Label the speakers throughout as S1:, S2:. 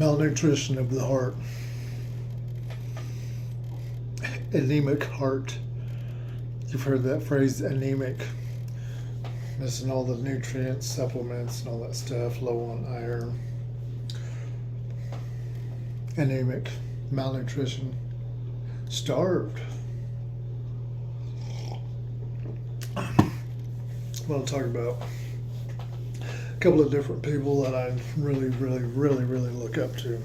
S1: Malnutrition of the heart. Anemic heart. You've heard that phrase, anemic. Missing all the nutrients, supplements, and all that stuff, low on iron. Anemic, malnutrition, starved. I want to talk about a couple of different people that I really look up to.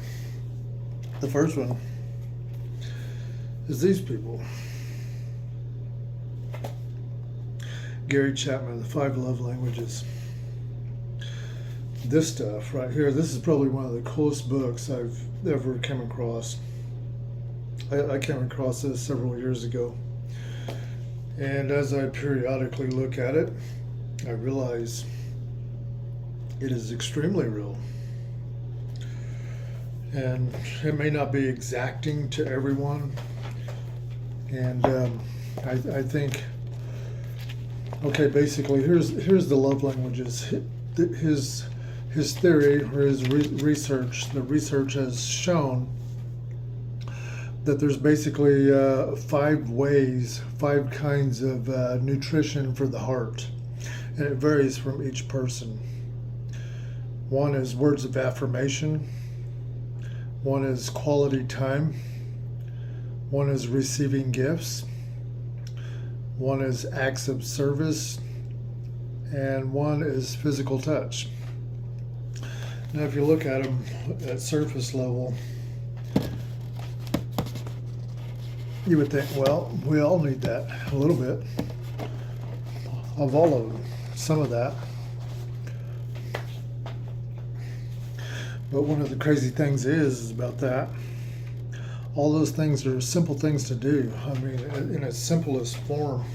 S1: The first one is these people. Gary Chapman, The 5 Love Languages. This stuff right here, this is probably one of the coolest books I've ever come across. I came across this several years ago. And as I periodically look at it, I realize it is extremely real. And it may not be exacting to everyone. And I think, okay, basically, here's the love languages. His theory or his research. The research has shown that there's basically 5 kinds of nutrition for the heart, and it varies from each person. One is words of affirmation. One is quality time. One is receiving gifts. One is acts of service, and one is physical touch. Now, if you look at them at surface level, you would think, well, we all need that a little bit of all of them, some of that. But one of the crazy things is about that, all those things are simple things to do. I mean, in its simplest form.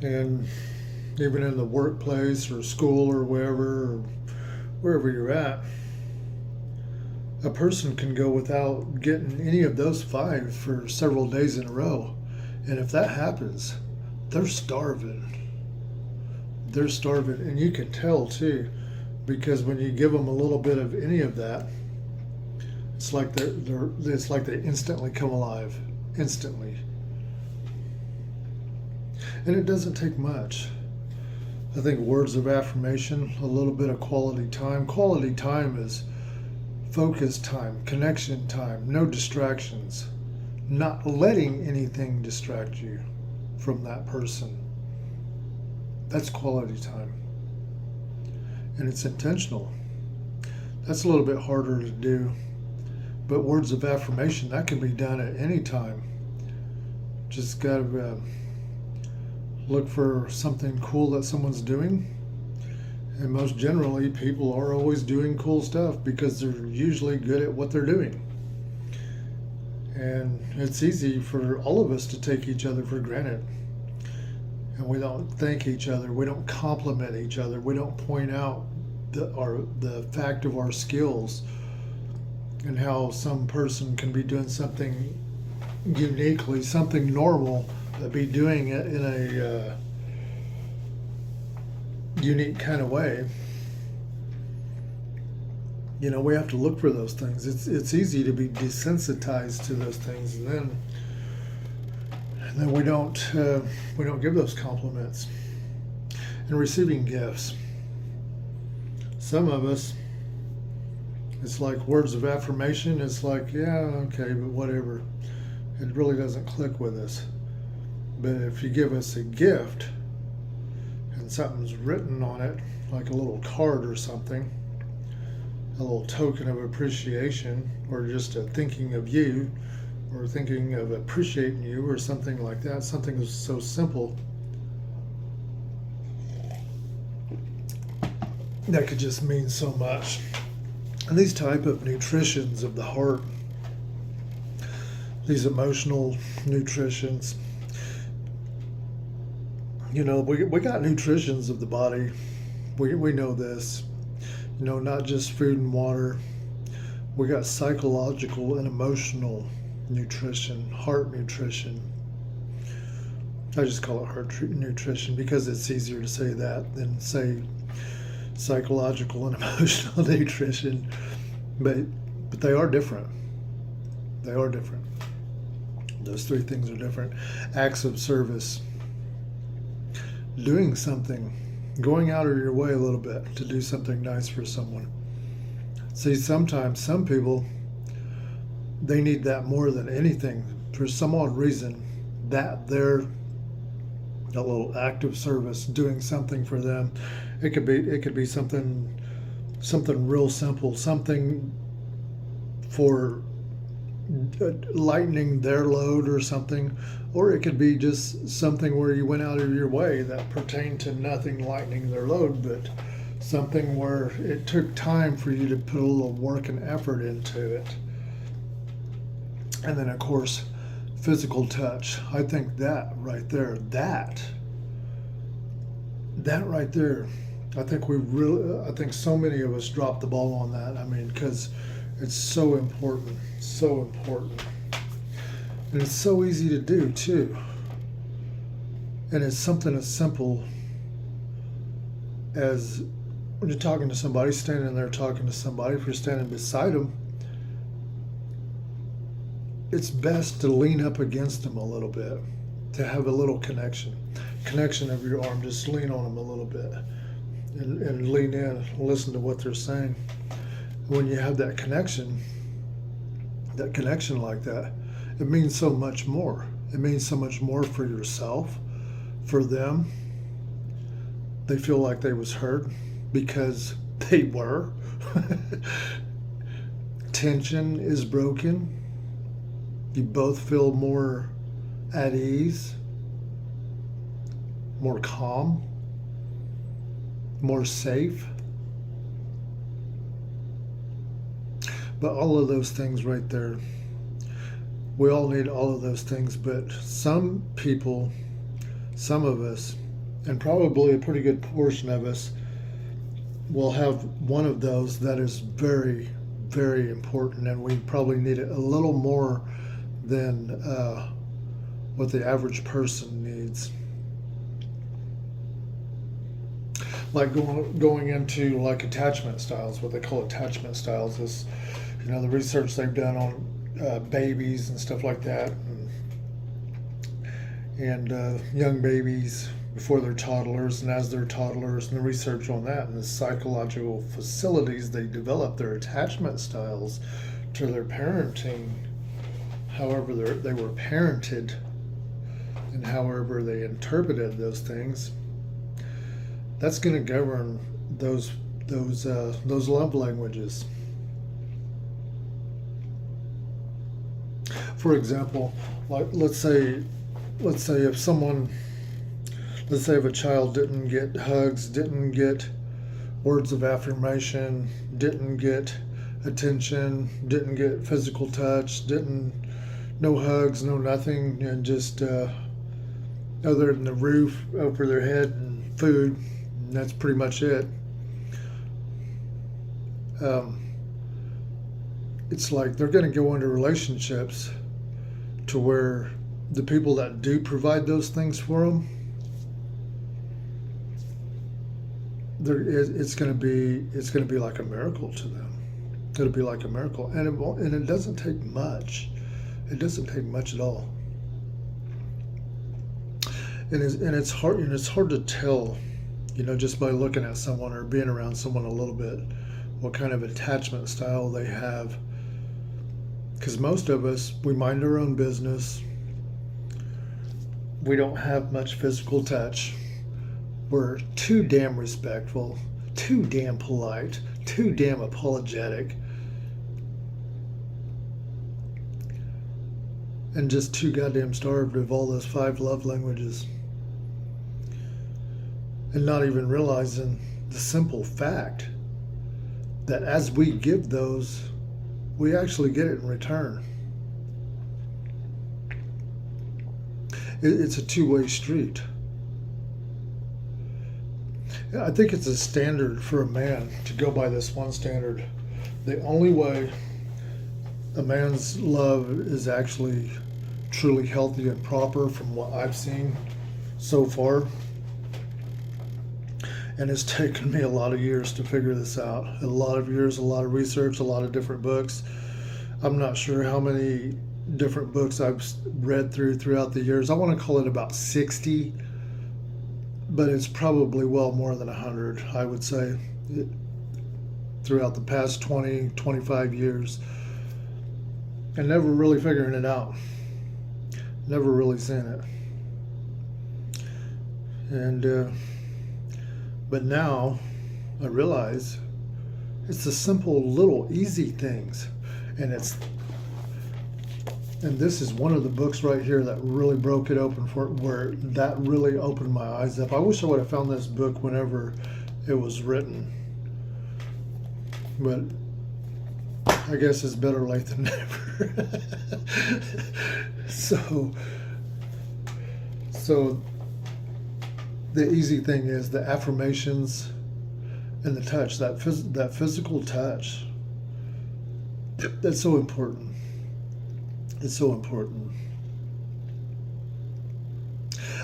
S1: And even in the workplace or school or wherever you're at, a person can go without getting any of those 5 for several days in a row. And if that happens, they're starving. They're starving. And you can tell too, because when you give them a little bit of any of that, it's like they instantly come alive, instantly. And it doesn't take much. I think words of affirmation, a little bit of quality time. Quality time is focus time, connection time, no distractions, not letting anything distract you from that person. That's quality time. And it's intentional. That's a little bit harder to do. But words of affirmation, that can be done at any time. Just got to look for something cool that someone's doing. And most generally, people are always doing cool stuff because they're usually good at what they're doing. And it's easy for all of us to take each other for granted. And we don't thank each other. We don't compliment each other. We don't point out the fact of our skills and how some person can be doing something uniquely, something normal, but be doing it in a unique kind of way. You know, we have to look for those things. It's easy to be desensitized to those things, and then we don't give those compliments. And receiving gifts. Some of us, it's like words of affirmation. It's like, yeah, okay, but whatever. It really doesn't click with us. But if you give us a gift and something's written on it, like a little card or something, a little token of appreciation, or just a thinking of you, or thinking of appreciating you, or something like that, something so simple, that could just mean so much. And these type of nutritions of the heart, these emotional nutritions, you know, we got nutritions of the body. We know this. You know, not just food and water. We got psychological and emotional nutrition, heart nutrition. I just call it heart nutrition because it's easier to say that than say psychological and emotional nutrition, but they are different. They are different. Those three things are different. Acts of service, doing something, going out of your way a little bit to do something nice for someone. See, sometimes some people, they need that more than anything. For some odd reason, that they're a little act of service, doing something for them. It could be something real simple, something for lightening their load or something, or it could be just something where you went out of your way that pertained to nothing lightening their load, but something where it took time for you to put a little work and effort into it. And then, of course, physical touch. I think that right there, that right there, I think so many of us dropped the ball on that. I mean, because it's so important, and it's so easy to do too. And it's something as simple as when you're talking to somebody, standing there talking to somebody, if you're standing beside them, it's best to lean up against them a little bit, to have a little connection of your arm. Just lean on them a little bit and lean in and listen to what they're saying. When you have that connection like that, it means so much more. It means so much more for yourself, for them. They feel like they was heard because they were. Tension is broken. You both feel more at ease, more calm, more safe. But all of those things right there, we all need all of those things, but some people, some of us, and probably a pretty good portion of us, will have one of those that is very, very important, and we probably need it a little more than what the average person needs. Like going into like attachment styles, what they call attachment styles is, the research they've done on babies and stuff like that, and young babies before they're toddlers and as they're toddlers, and the research on that and the psychological facilities they develop their attachment styles to their parenting, however they were parented, and however they interpreted those things. That's going to govern those love languages. For example, like let's say if a child didn't get hugs, didn't get words of affirmation, didn't get attention, didn't get physical touch, no hugs, no nothing, and just other than the roof over their head and food, and that's pretty much it. It's like they're going to go into relationships to where the people that do provide those things for them, it's going to be like a miracle to them. It'll be like a miracle, and it doesn't take much. It doesn't take much at all. And it's hard to tell, just by looking at someone or being around someone a little bit, what kind of attachment style they have. Because most of us, we mind our own business. We don't have much physical touch. We're too damn respectful, too damn polite, too damn apologetic, and just too goddamn starved of all those 5 love languages. And not even realizing the simple fact that as we give those, we actually get it in return. It's a two-way street. I think it's a standard for a man to go by this one standard. The only way a man's love is actually truly healthy and proper, from what I've seen so far, And it's taken me a lot of years to figure this out. A lot of years, a lot of research, a lot of different books. I'm not sure how many different books I've read throughout the years. I want to call it about 60, but it's probably well more than 100, I would say, throughout the past 20, 25 years. And never really figuring it out. Never really seen it. And, but now I realize it's the simple, little, easy things. And this is one of the books right here that really broke it open where that really opened my eyes up. I wish I would have found this book whenever it was written. But I guess it's better late than never. So the easy thing is the affirmations and the touch, that physical touch. That's so important. It's so important.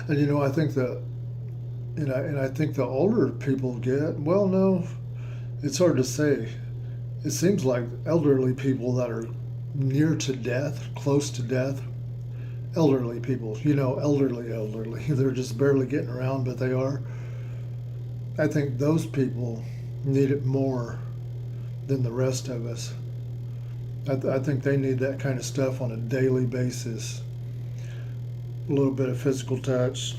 S1: And you know, I think that, and I think the older people get, well, no, it's hard to say. It seems like elderly people that are near to death, close to death, elderly people, elderly, they're just barely getting around, but they are. I think those people need it more than the rest of us. I think they need that kind of stuff on a daily basis. A little bit of physical touch,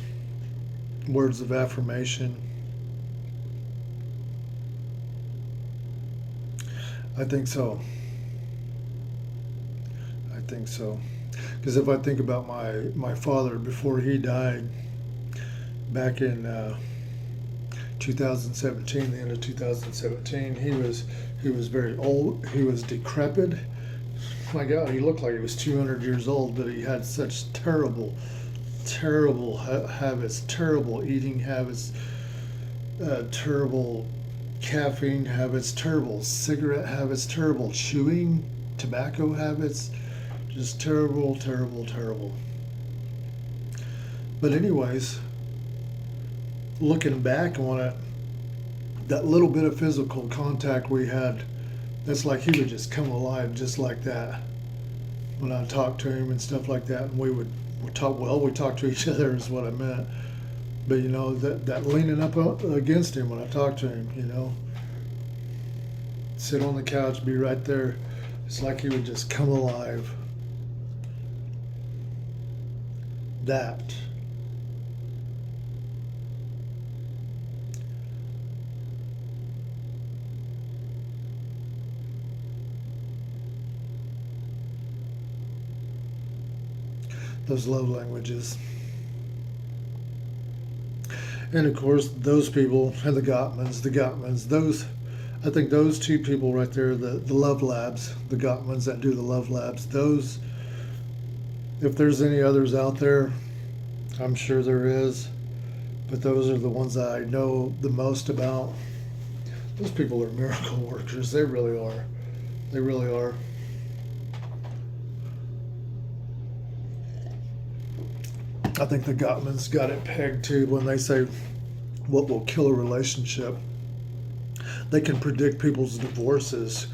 S1: words of affirmation. I think so. Because if I think about my father before he died back in 2017, the end of 2017, he was very old. He was decrepit. My God, he looked like he was 200 years old, but he had such terrible habits, terrible eating habits, terrible caffeine habits, terrible cigarette habits, terrible chewing, tobacco habits, just terrible. But anyways, looking back on it, that little bit of physical contact we had, that's like he would just come alive just like that. When I talked to him and stuff like that, and we talked to each other is what I meant. But that leaning up against him when I talked to him, sit on the couch, be right there. It's like he would just come alive. That. Those love languages. And of course, those people and the Gottmans, I think those two people right there, the love labs, the Gottmans that do the love labs, those, if there's any others out there, I'm sure there is, but those are the ones that I know the most about. Those people are miracle workers. They really are. They really are. I think the Gottmans got it pegged too when they say what will kill a relationship. They can predict people's divorces.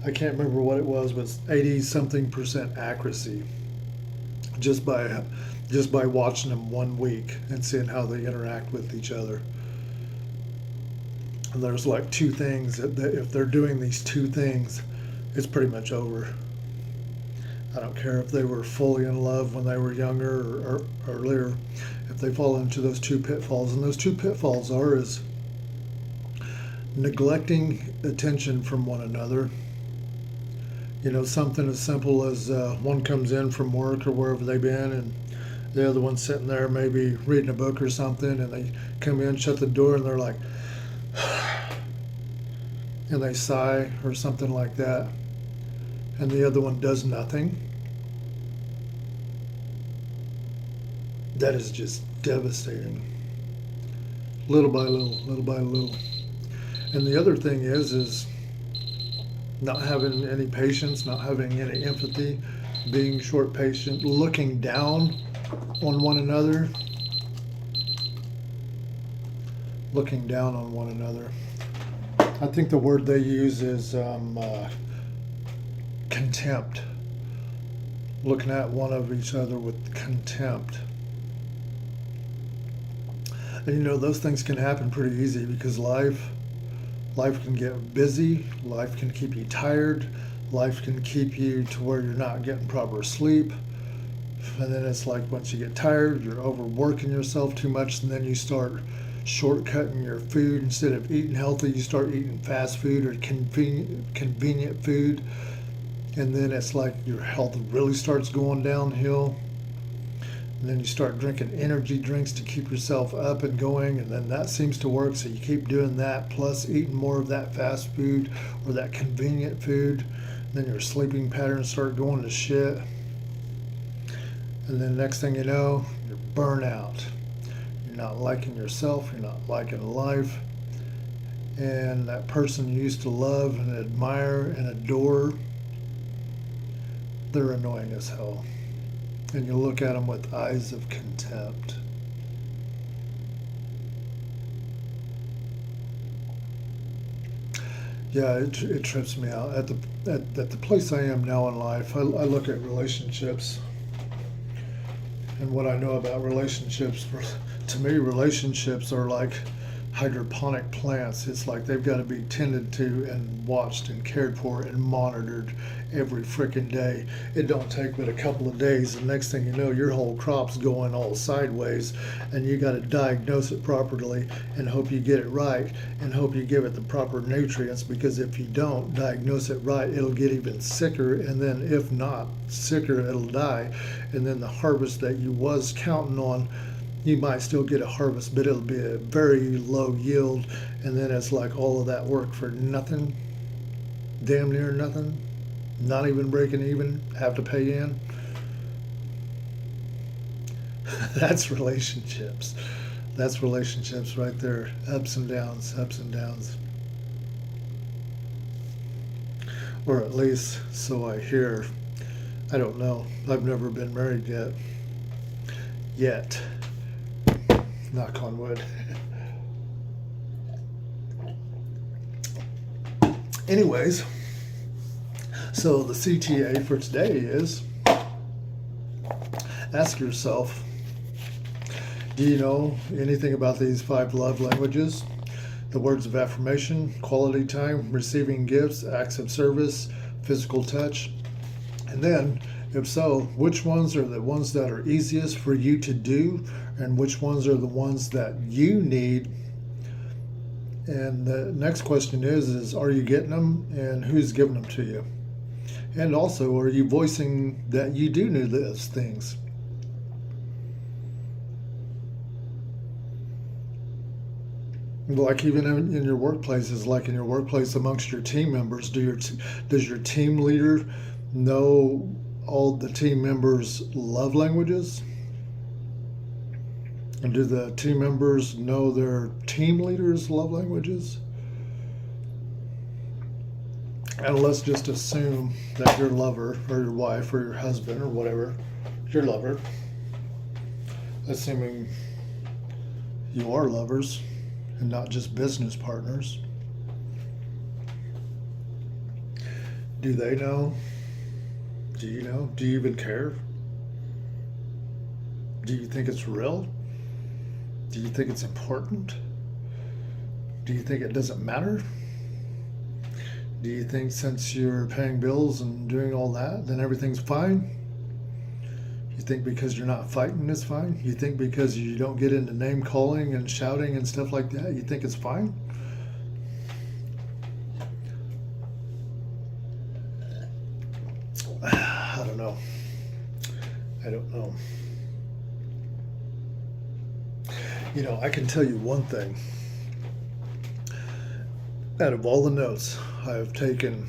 S1: I can't remember what it was, but 80-something% accuracy just by watching them 1 week and seeing how they interact with each other. And there's like two things that if they're doing these two things, it's pretty much over. I don't care if they were fully in love when they were younger or earlier. If they fall into those two pitfalls, and those two pitfalls is neglecting attention from one another. Something as simple as one comes in from work or wherever they've been, and the other one's sitting there maybe reading a book or something, and they come in, shut the door, and they're like, and they sigh or something like that. And the other one does nothing. That is just devastating. Little by little. And the other thing is not having any patience, not having any empathy, being short patient, looking down on one another. looking down on one another. I think the word they use is contempt. Looking at one of each other with contempt. And you know, those things can happen pretty easy because life can get busy, life can keep you tired, life can keep you to where you're not getting proper sleep. And then it's like once you get tired, you're overworking yourself too much, and then you start shortcutting your food. Instead of eating healthy, you start eating fast food or convenient food. And then it's like your health really starts going downhill. And then you start drinking energy drinks to keep yourself up and going, and then that seems to work, so you keep doing that, plus eating more of that fast food or that convenient food. Then your sleeping patterns start going to shit. And then next thing you know, you're burnout. You're not liking yourself, you're not liking life. And that person you used to love and admire and adore, they're annoying as hell. And you look at them with eyes of contempt. Yeah, it trips me out. At the place I am now in life, I look at relationships. And what I know about relationships, to me, relationships are like hydroponic plants. It's like they've got to be tended to and watched and cared for and monitored every freaking day. It don't take but a couple of days, and next thing you know, your whole crop's going all sideways, and you got to diagnose it properly and hope you get it right and hope you give it the proper nutrients, because if you don't diagnose it right, it'll get even sicker, and then if not sicker, it'll die. And then the harvest that you was counting on, you might still get a harvest, but it'll be a very low yield, and then it's like all of that work for nothing, damn near nothing, not even breaking even, have to pay in. That's relationships. That's relationships right there. Ups and downs, ups and downs. Or at least so I hear. I don't know. I've never been married yet. Yet. Knock on wood. Anyways, so the CTA for today is, ask yourself, do you know anything about these 5 love languages? The words of affirmation, quality time, receiving gifts, acts of service, physical touch. And then, if so, which ones are the ones that are easiest for you to do, and which ones are the ones that you need? And the next question is are you getting them, and who's giving them to you? And also, are you voicing that you do need those things? Like even in your workplaces, like in your workplace amongst your team members, does your team leader know all the team members' love languages? And do the team members know their team leaders' love languages? And let's just assume that your lover or your wife or your husband or whatever, your lover, assuming you are lovers and not just business partners, do they know? Do you know? Do you even care? Do you think it's real? Do you think it's important? Do you think it doesn't matter? Do you think since you're paying bills and doing all that, then everything's fine? You think because you're not fighting it's fine? You think because you don't get into name calling and shouting and stuff like that, you think it's fine? I don't know. I don't know. You know, I can tell you one thing. Out of all the notes I have taken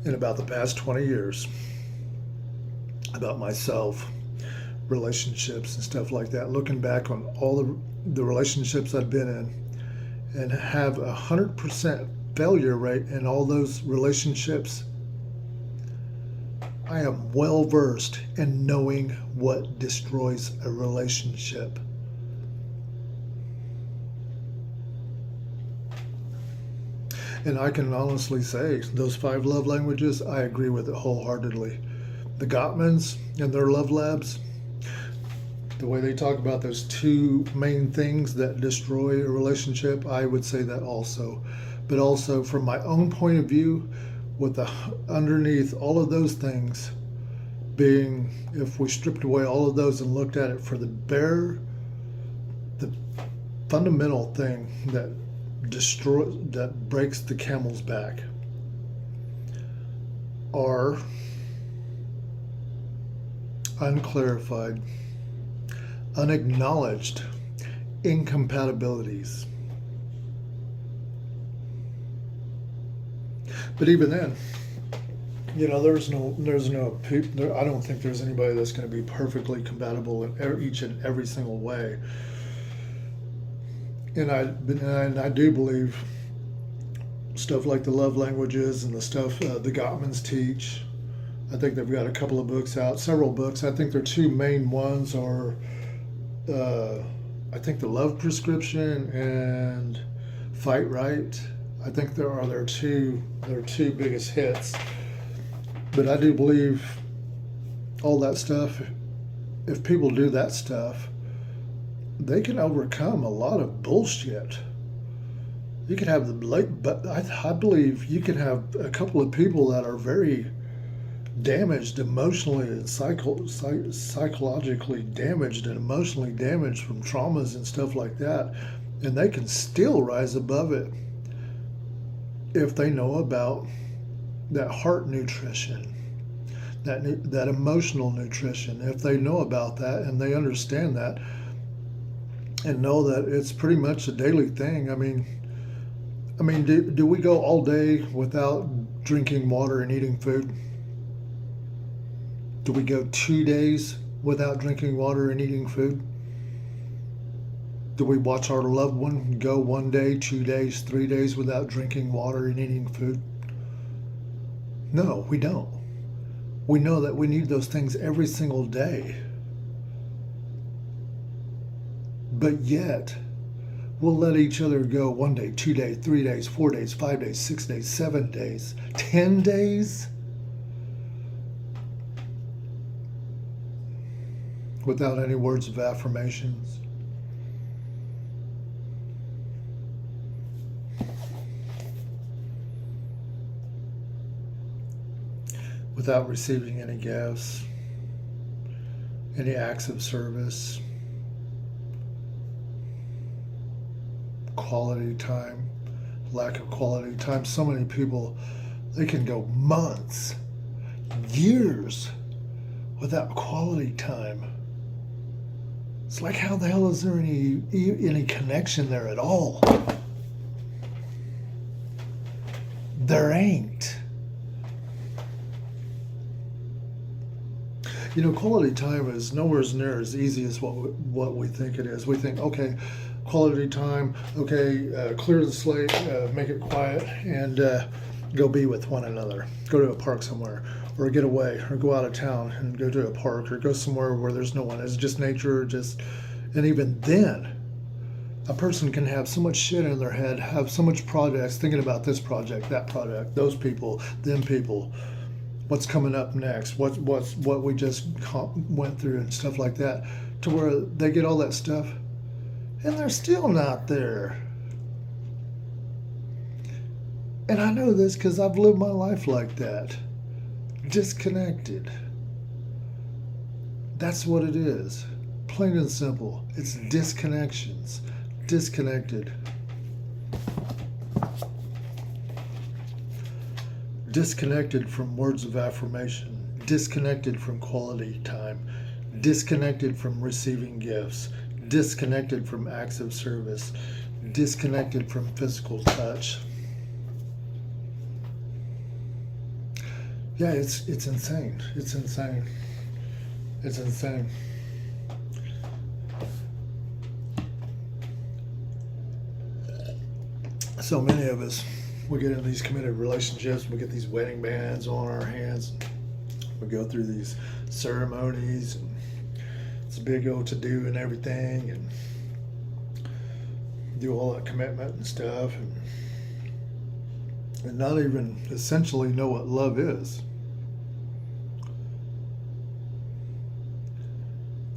S1: in about the past 20 years about myself, relationships and stuff like that, looking back on all the relationships I've been in and have 100% failure rate in all those relationships, I am well versed in knowing what destroys a relationship. And I can honestly say those 5 love languages, I agree with it wholeheartedly. The Gottmans and their love labs, the way they talk about those 2 main things that destroy a relationship, I would say that also. But also from my own point of view, with the underneath all of those things being, if we stripped away all of those and looked at it for the fundamental thing that breaks the camel's back, are unclarified, unacknowledged incompatibilities. But even then, there's no, I don't think there's anybody that's going to be perfectly compatible in each and every single way. And I do believe stuff like the love languages and the stuff the Gottmans teach. I think they've got a couple of books out, several books. I think their 2 main ones are, I think, the Love Prescription and Fight Right. I think there are their two biggest hits. But I do believe all that stuff, if people do that stuff, they can overcome a lot of bullshit. You can have but I believe you can have a couple of people that are very damaged emotionally and psychologically damaged and emotionally damaged from traumas and stuff like that, and they can still rise above it if they know about that heart nutrition, that emotional nutrition. If they know about that and they understand that and know that it's pretty much a daily thing. I mean, do we go all day without drinking water and eating food? Do we go 2 days without drinking water and eating food? Do we watch our loved one go 1 day, 2 days, 3 days without drinking water and eating food? No, we don't. We know that we need those things every single day. But yet, we'll let each other go 1 day, 2 days, 3 days, 4 days, 5 days, 6 days, 7 days, 10 days without any words of affirmations. Without receiving any gifts, any acts of service, quality time, lack of quality time. So many people, they can go months, years without quality time. It's like, how the hell is there any connection there at all? There ain't. Quality time is nowhere near as easy as what we think it is. We think, okay, quality time, okay, clear the slate, make it quiet, and go be with one another. Go to a park somewhere, or get away, or go out of town and go to a park, or go somewhere where there's no one. It's just nature, and even then, a person can have so much shit in their head, have so much projects, thinking about this project, that project, those people, them people, what's coming up next, what we just went through and stuff like that, to where they get all that stuff and they're still not there. And I know this because I've lived my life like that, disconnected. That's what it is, plain and simple. It's disconnections, disconnected. Disconnected from words of affirmation, disconnected from quality time, disconnected from receiving gifts, disconnected from acts of service, disconnected from physical touch. Yeah, it's insane. It's insane. It's insane. So many of us, we get in these committed relationships, we get these wedding bands on our hands, we go through these ceremonies, and it's a big old to-do and everything, and do all that commitment and stuff, and and not even essentially know what love is.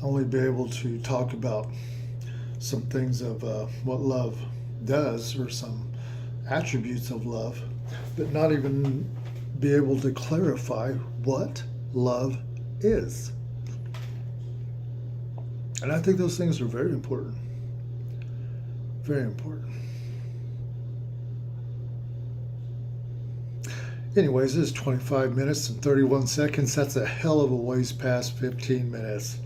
S1: Only be able to talk about some things of what love does or some attributes of love, but not even be able to clarify what love is. And I think those things are very important. Very important. Anyways, this is 25 minutes and 31 seconds. That's a hell of a ways past 15 minutes.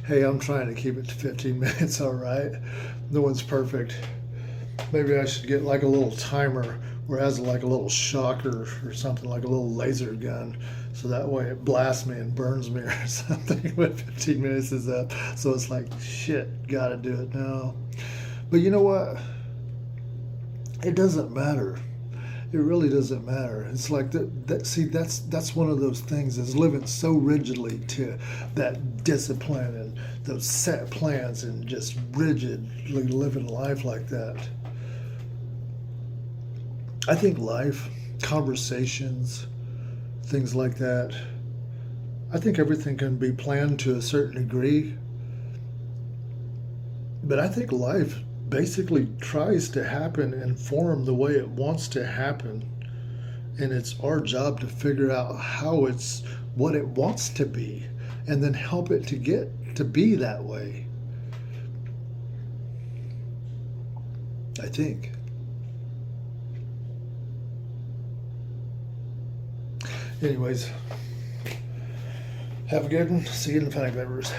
S1: Hey, I'm trying to keep it to 15 minutes, all right? No one's perfect. Maybe I should get like a little timer where it has like a little shocker or something, like a little laser gun, so that way it blasts me and burns me or something when 15 minutes is up. So it's like, shit, gotta do it now. But you know what? It doesn't matter. It really doesn't matter. It's like that's one of those things, is living so rigidly to that discipline and those set plans and just rigidly living life like that. I think life, conversations, things like that, I think everything can be planned to a certain degree. But I think life basically tries to happen and form the way it wants to happen. And it's our job to figure out what it wants to be, and then help it to get to be that way. I think. Anyways, have a good one. See you in the Panic Members.